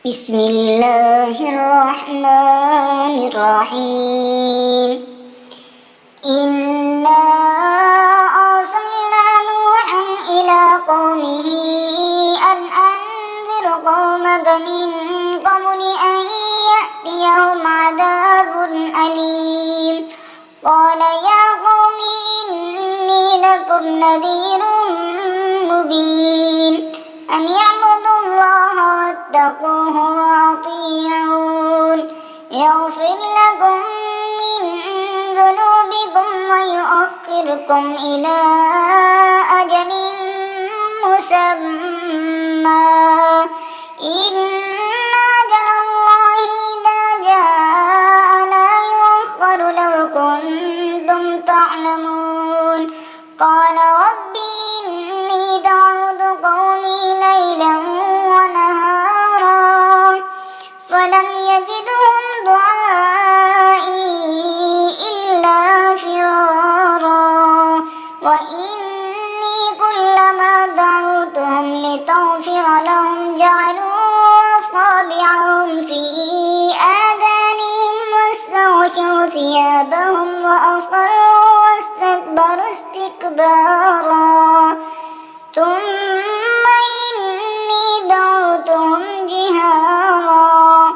بسم الله الرحمن الرحيم. إنا أرسلنا نوحا إلى قومه أن أنذر قومك من قبل أن يأتيهم عذاب أليم. قال يا قوم إني لكم نذير مبين أن يعبدوا الله واتقوه وأطيعون يغفر لكم من ذنوبكم ويؤخركم إلى أجل مسمى إن أجل الله إذا جاء لا يؤخر لو كنتم تعلمون. قال رب إني دعوت قومي ليلا ونهارا فلم يزدهم دعائي إلا فرارا وإني كلما دعوتهم لتغفر لهم جعلوا أصابعهم في آذانهم واستغشوا ثيابهم وأصروا واستكبروا استكبارا ثم إني دعوتهم جهارا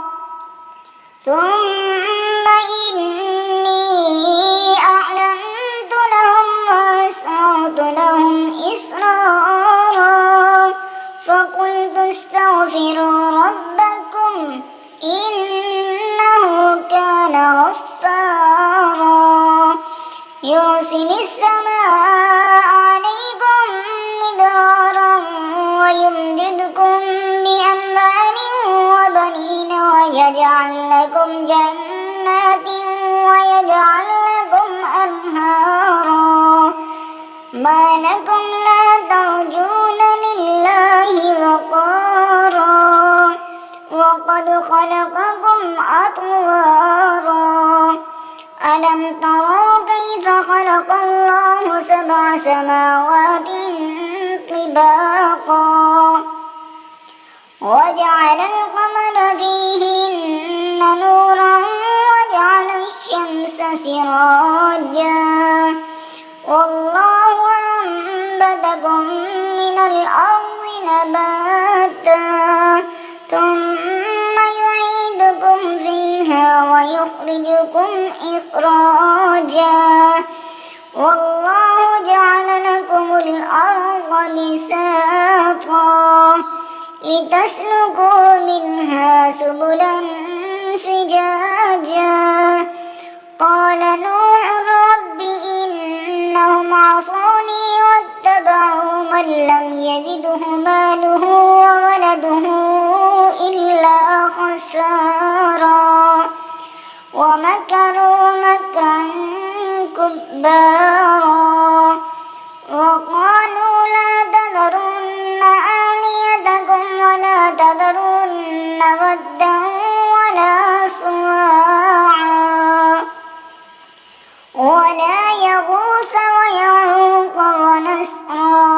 ثم إني أعلنت لهم وأسررت لهم إسرارا فقلت استغفروا ربكم إنه كان غفارا يرسل السماء عليكم مدرارا ويمددكم بأموال وبنين ويجعل لكم جنات ويجعل لكم أنهارا ما لكم لا ترجون لله وقارا وقد خلقكم أطوارا ألم تروا كيف خلق الله سبع سماوات طباقا وجعل القمر فيهن نورا وجعل الشمس سراجا والله أنبتكم من الأرض نباتا ثم يعيدكم فيها ويخرجكم إخراجا والله جعل لكم الأرض بساطا لتسلكوا منها سبلا فجاجا قال نوح رب إنهم عصوني واتبعوا من لم يزده ماله وولده إلا خسارا ومكروا مكرا كبارا وقالوا لا تذرن آلهتكم ولا تذرن ودا ولا سواعا ولا يغوث ويعوق ونسرا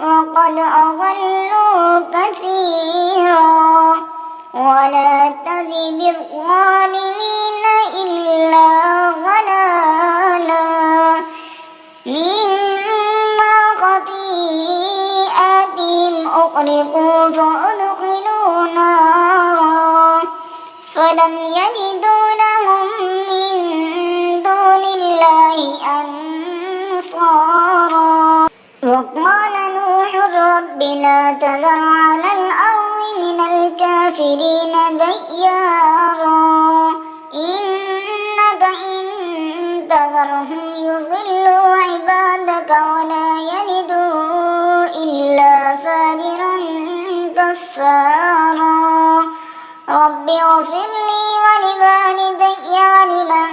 وقد أضلوا كثيرا ولا تزد الظالمين إلا ضلالا مما خطيئاتهم أغرقوا فأدخلوا نارا فلم يجدوا لهم من دون الله أنصارا وقال نوح رب لا تذر على الأرض من الكافرين ديارا إنك إن تذرهم يضلوا عبادك ولا يلدوا إلا فاجرا كفارا رب اغفر لي ولوالدي ولمن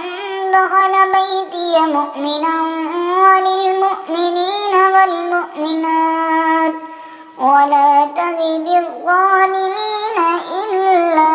دخل بيتي مؤمنا وللمؤمنين والمؤمنات ولا تزد الظالمين إلا